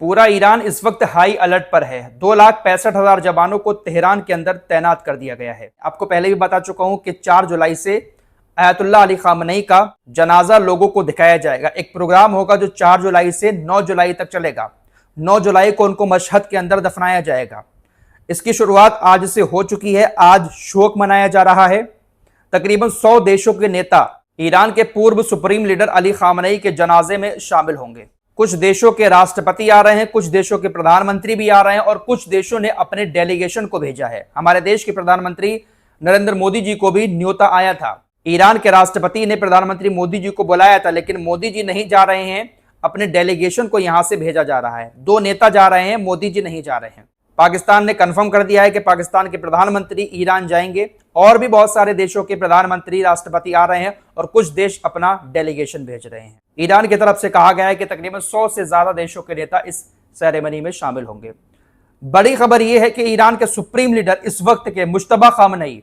पूरा ईरान इस वक्त हाई अलर्ट पर है। 2,65,000 जवानों को तेहरान के अंदर तैनात कर दिया गया है। आपको पहले भी बता चुका हूं कि 4 जुलाई से अयतुल्लाह अली खामनेई का जनाजा लोगों को दिखाया जाएगा। एक प्रोग्राम होगा जो 4 जुलाई से 9 जुलाई तक चलेगा। 9 जुलाई को उनको मशहद के अंदर दफनाया जाएगा। इसकी शुरुआत आज से हो चुकी है। आज शोक मनाया जा रहा है। तकरीबन 100 देशों के नेता ईरान के पूर्व सुप्रीम लीडर अली खामनेई के जनाजे में शामिल होंगे। कुछ देशों के राष्ट्रपति आ रहे हैं, कुछ देशों के प्रधानमंत्री भी आ रहे हैं और कुछ देशों ने अपने डेलीगेशन को भेजा है। हमारे देश के प्रधानमंत्री नरेंद्र मोदी जी को भी न्योता आया था। ईरान के राष्ट्रपति ने प्रधानमंत्री मोदी जी को बुलाया था, लेकिन मोदी जी नहीं जा रहे हैं। अपने डेलीगेशन को यहां से भेजा जा रहा है। 2 नेता जा रहे हैं, मोदी जी नहीं जा रहे हैं। पाकिस्तान ने कंफर्म कर दिया है कि पाकिस्तान के प्रधानमंत्री ईरान जाएंगे और भी बहुत सारे देशों के प्रधानमंत्री राष्ट्रपति आ रहे हैं और कुछ देश अपना डेलीगेशन भेज रहे हैं। ईरान की तरफ से कहा गया है कि तकरीबन 100 से ज्यादा देशों के नेता इस सेरेमनी में शामिल होंगे। बड़ी खबर यह है कि ईरान के सुप्रीम लीडर इस वक्त के मुश्तबा खामनेई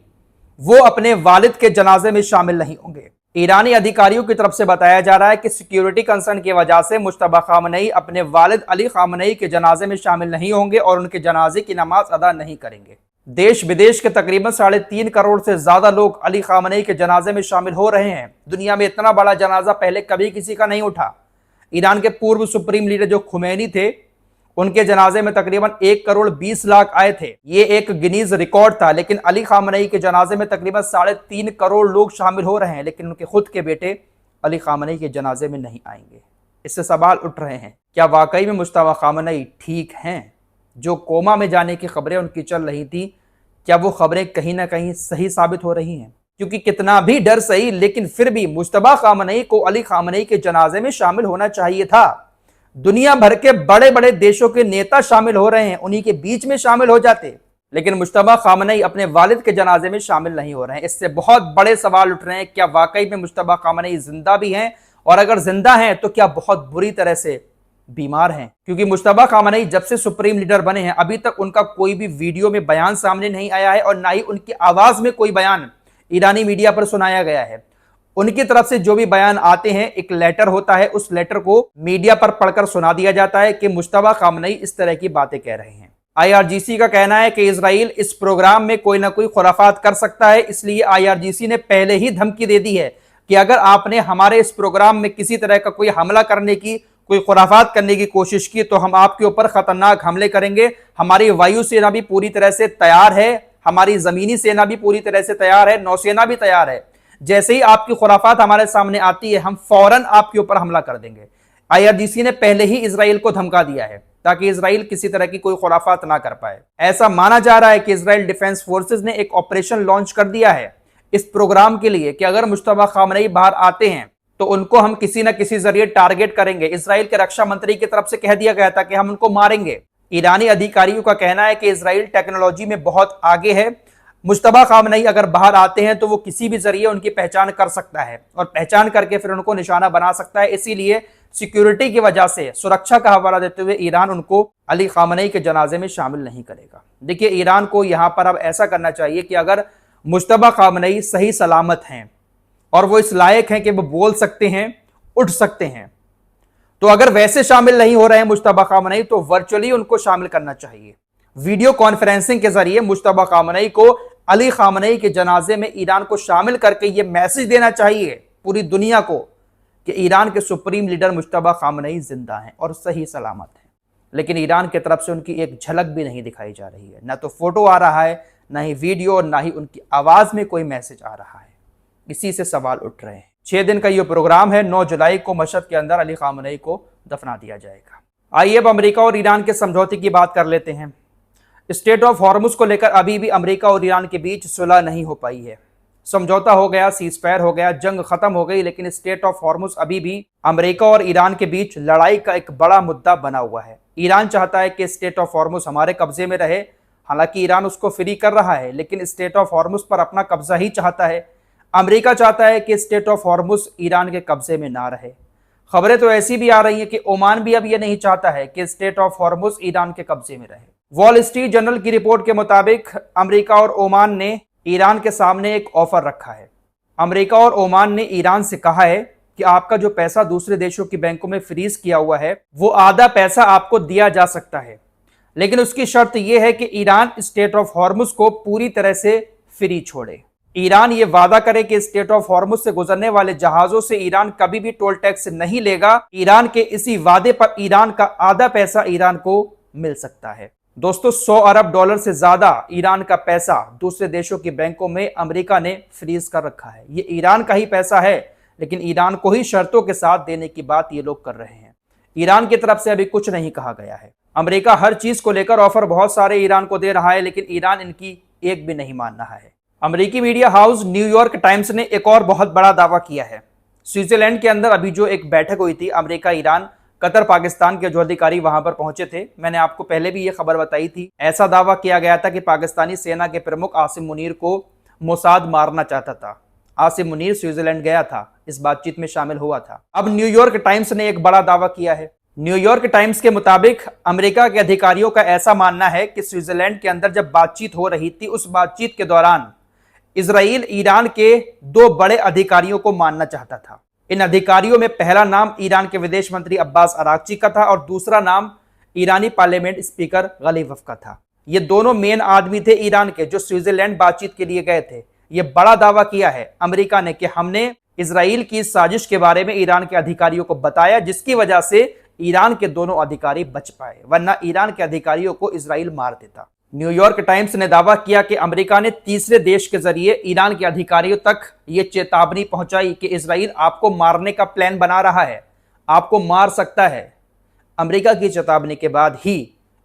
वो अपने वालिद के जनाजे में शामिल नहीं होंगे। ईरानी अधिकारियों की तरफ से बताया जा रहा है कि सिक्योरिटी कंसर्न की वजह से मुश्तबा खामनेई अपने वालिद अली खामनेई के जनाजे में शामिल नहीं होंगे और उनके जनाजे की नमाज अदा नहीं करेंगे। देश विदेश के तकरीबन 3.5 करोड़ से ज्यादा लोग अली खामनेई के जनाजे में शामिल हो रहे हैं। दुनिया में इतना बड़ा जनाजा पहले कभी किसी का नहीं उठा। ईरान के पूर्व सुप्रीम लीडर जो खुमैनी थे, उनके जनाजे में तकरीबन 1 करोड़ 20 लाख आए थे। ये एक गिनीज रिकॉर्ड था। लेकिन अली खामनेई के जनाजे में तकरीबन 3.5 करोड़ लोग शामिल हो रहे हैं, लेकिन उनके खुद के बेटे अली खामनेई के जनाजे में नहीं आएंगे। इससे सवाल उठ रहे हैं, क्या वाकई में मुश्तबा खामनेई ठीक हैं? जो कोमा में जाने की खबरें उनकी चल रही थी, क्या वो खबरें कहीं ना कहीं सही साबित हो रही हैं? क्योंकि कितना भी डर सही, लेकिन फिर भी मुश्तबा खामनेई को अली खामनेई के जनाजे में शामिल होना चाहिए था। दुनिया भर के बड़े बड़े देशों के नेता शामिल हो रहे हैं, उन्हीं के बीच में शामिल हो जाते, लेकिन मुश्तबा खामनेई अपने वालिद के जनाजे में शामिल नहीं हो रहे हैं। इससे बहुत बड़े सवाल उठ रहे हैं, क्या वाकई में मुश्तबा खामनेई जिंदा भी हैं? और अगर जिंदा हैं तो क्या बहुत बुरी तरह से बीमार हैं? क्योंकि मुश्तबा खामनेई जब से सुप्रीम लीडर बने हैं, अभी तक उनका कोई भी वीडियो में बयान सामने नहीं आया है और ना ही उनकी आवाज में कोई बयान ईरानी मीडिया पर सुनाया गया है। उनकी तरफ से जो भी बयान आते हैं, एक लेटर होता है, उस लेटर को मीडिया पर पढ़कर सुना दिया जाता है कि मुश्तबा खामनेई इस तरह की बातें कह रहे हैं। IRGC का कहना है कि इजराइल इस प्रोग्राम में कोई ना कोई खुराफात कर सकता है, इसलिए IRGC ने पहले ही धमकी दे दी है कि अगर आपने हमारे इस प्रोग्राम में किसी तरह का कोई हमला करने की, कोई खुराफात करने की कोशिश की तो हम आपके ऊपर खतरनाक हमले करेंगे। हमारी वायु सेना भी पूरी तरह से तैयार है, हमारी जमीनी सेना भी पूरी तरह से तैयार है, नौसेना भी तैयार है। जैसे ही आपकी खुराफात हमारे सामने आती है, हम फौरन आपके ऊपर हमला कर देंगे। IRGC ने पहले ही इजराइल को धमका दिया है ताकि इजराइल किसी तरह की कोई खुराफात ना कर पाए। ऐसा माना जा रहा है कि इजराइल डिफेंस फोर्सेस ने एक ऑपरेशन लॉन्च कर दिया है इस प्रोग्राम के लिए कि अगर मुश्तबा खामनेई बाहर आते हैं तो उनको हम किसी न किसी जरिए टारगेट करेंगे। इजराइल के रक्षा मंत्री की तरफ से कह दिया गया था कि हम उनको मारेंगे। ईरानी अधिकारियों का कहना है कि इजराइल टेक्नोलॉजी में बहुत आगे है। मुश्तबा खामनेई अगर बाहर आते हैं तो वो किसी भी जरिए उनकी पहचान कर सकता है और पहचान करके फिर उनको निशाना बना सकता है। इसीलिए सिक्योरिटी की वजह से, सुरक्षा का हवाला देते हुए ईरान उनको अली खामनेई के जनाजे में शामिल नहीं करेगा। देखिए, ईरान को यहां पर अब ऐसा करना चाहिए कि अगर मुश्तबा खामनेई सही सलामत हैं और वो इस लायक हैं कि वो बोल सकते हैं, उठ सकते हैं, तो अगर वैसे शामिल नहीं हो रहे हैं मुश्तबा खामनेई तो वर्चुअली उनको शामिल करना चाहिए। वीडियो कॉन्फ्रेंसिंग के जरिए मुश्तबा खामनेई को अली खामनेई के जनाजे में ईरान को शामिल करके यह मैसेज देना चाहिए पूरी दुनिया को कि ईरान के सुप्रीम लीडर मुश्तबा खामनेई जिंदा हैं और सही सलामत हैं। लेकिन ईरान की तरफ से उनकी एक झलक भी नहीं दिखाई जा रही है। ना तो फोटो आ रहा है, ना ही वीडियो, और ना ही उनकी आवाज में कोई मैसेज आ रहा है। इसी से सवाल उठ रहे हैं। 6 दिन का यह प्रोग्राम है। 9 जुलाई को मशहद के अंदर अली खामनेई को दफना दिया जाएगा। आइए अब अमेरिका और ईरान के समझौते की बात कर लेते हैं। स्टेट ऑफ हॉर्मुज को लेकर अभी भी अमेरिका और ईरान के बीच सुलह नहीं हो पाई है। समझौता हो गया, सीजफायर हो गया, जंग खत्म हो गई, लेकिन स्टेट ऑफ हॉर्मुज अभी भी अमेरिका और ईरान के बीच लड़ाई का एक बड़ा मुद्दा बना हुआ है। ईरान चाहता है कि स्टेट ऑफ हॉर्मुज हमारे कब्जे में रहे, हालांकि ईरान उसको फ्री कर रहा है, लेकिन स्टेट ऑफ हॉर्मुज पर अपना कब्जा ही चाहता है। अमेरिका चाहता है कि स्टेट ऑफ हॉर्मुज ईरान के कब्जे में ना रहे। खबरें तो ऐसी भी आ रही हैं कि ओमान भी अब यह नहीं चाहता है कि स्टेट ऑफ हॉर्मुज ईरान के कब्जे में रहे। वॉल स्ट्रीट जर्नल की रिपोर्ट के मुताबिक अमेरिका और ओमान ने ईरान के सामने एक ऑफर रखा है। अमेरिका और ओमान ने ईरान से कहा है कि आपका जो पैसा दूसरे देशों की बैंकों में फ्रीज किया हुआ है वो आधा पैसा आपको दिया जा सकता है, लेकिन उसकी शर्त यह है कि ईरान स्टेट ऑफ हॉर्मुज को पूरी तरह से फ्री छोड़े। ईरान ये वादा करे कि स्टेट ऑफ हॉर्मुज से गुजरने वाले जहाजों से ईरान कभी भी टोल टैक्स नहीं लेगा। ईरान के इसी वादे पर ईरान का आधा पैसा ईरान को मिल सकता है। दोस्तों, 100 अरब डॉलर से ज्यादा ईरान का पैसा दूसरे देशों की बैंकों में अमेरिका ने फ्रीज कर रखा है। ये ईरान का ही पैसा है, लेकिन ईरान को ही शर्तों के साथ देने की बात ये लोग कर रहे हैं। ईरान की तरफ से अभी कुछ नहीं कहा गया है। अमेरिका हर चीज को लेकर ऑफर बहुत सारे ईरान को दे रहा है, लेकिन ईरान इनकी एक भी नहीं मान रहा है। अमेरिकी मीडिया हाउस न्यूयॉर्क टाइम्स ने एक और बहुत बड़ा दावा किया है। स्विट्जरलैंड के अंदर अभी जो एक बैठक हुई थी, अमेरिका, ईरान, कतर, पाकिस्तान के जो अधिकारी वहां पर पहुंचे थे, मैंने आपको पहले भी ये खबर बताई थी। ऐसा दावा किया गया था कि पाकिस्तानी सेना के प्रमुख आसिम मुनीर को मोसाद मारना चाहता था। आसिम मुनीर स्विट्जरलैंड गया था, इस बातचीत में शामिल हुआ था। अब न्यूयॉर्क टाइम्स ने एक बड़ा दावा किया है। न्यूयॉर्क टाइम्स के मुताबिक अमेरिका के अधिकारियों का ऐसा मानना है कि स्विट्जरलैंड के अंदर जब बातचीत हो रही थी, उस बातचीत के दौरान इजराइल ईरान के 2 बड़े अधिकारियों को मानना चाहता था। इन अधिकारियों में पहला नाम ईरान के विदेश मंत्री अब्बास अरागची का था और दूसरा नाम ईरानी पार्लियामेंट स्पीकर गलीवफ का था। ये दोनों मेन आदमी थे ईरान के, जो स्विट्जरलैंड बातचीत के लिए गए थे। ये बड़ा दावा किया है अमेरिका ने कि हमने इजराइल की साजिश के बारे में ईरान के अधिकारियों को बताया, जिसकी वजह से ईरान के दोनों अधिकारी बच पाए, वरना ईरान के अधिकारियों को इजराइल मार देता। न्यूयॉर्क टाइम्स ने दावा किया कि अमेरिका ने तीसरे देश के जरिए ईरान के अधिकारियों तक ये चेतावनी पहुंचाई कि इजराइल आपको मारने का प्लान बना रहा है, आपको मार सकता है। अमेरिका की चेतावनी के बाद ही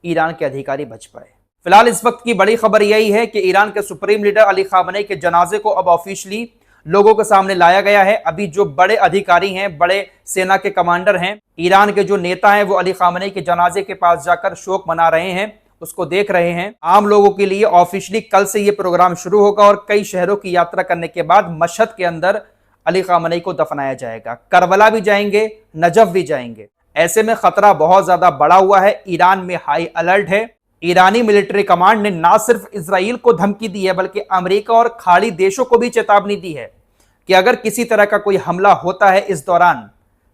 ईरान के अधिकारी बच पाए। फिलहाल इस वक्त की बड़ी खबर यही है कि ईरान के सुप्रीम लीडर अली खामनेई के जनाजे को अब ऑफिशियली लोगों के सामने लाया गया है। अभी जो बड़े अधिकारी हैं, बड़े सेना के कमांडर हैं, ईरान के जो नेता हैं, वो अली खामनेई के जनाजे के पास जाकर शोक मना रहे हैं, उसको देख रहे हैं। आम लोगों के लिए ऑफिशियली कल से ये प्रोग्राम शुरू होगा और कई शहरों की यात्रा करने के बाद मशहद के अंदर अली खामनेई को दफनाया जाएगा। करबला भी जाएंगे, नजफ भी जाएंगे। ऐसे में खतरा बहुत ज्यादा बढ़ा हुआ है। ईरान में हाई अलर्ट है। ईरानी मिलिट्री कमांड ने ना सिर्फ इजराइल को धमकी दी है, बल्कि अमेरिका और खाड़ी देशों को भी चेतावनी दी है कि अगर किसी तरह का कोई हमला होता है इस दौरान,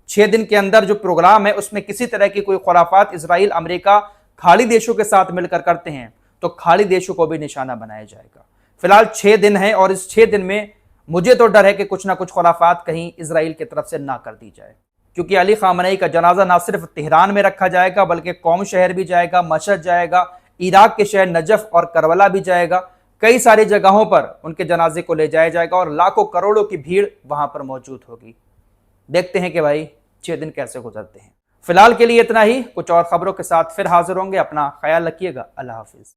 6 दिन के अंदर जो प्रोग्राम है उसमें किसी तरह की कोई खुराफात इजराइल, अमेरिका, खाड़ी देशों के साथ मिलकर करते हैं, तो खाड़ी देशों को भी निशाना बनाया जाएगा। फिलहाल 6 दिन है और इस 6 दिन में मुझे तो डर है कि कुछ ना कुछ खुराफात कहीं इजराइल की तरफ से ना कर दी जाए, क्योंकि अली खामनेई का जनाजा ना सिर्फ तेहरान में रखा जाएगा, बल्कि कौम शहर भी जाएगा, मशहद जाएगा, इराक के शहर नजफ और करबला भी जाएगा। कई सारी जगहों पर उनके जनाजे को ले जाया जाएगा और लाखों करोड़ों की भीड़ वहां पर मौजूद होगी। देखते हैं कि भाई 6 दिन कैसे गुजरते हैं। फिलहाल के लिए इतना ही। कुछ और खबरों के साथ फिर हाजिर होंगे। अपना ख्याल रखिएगा। अल्लाह हाफिज।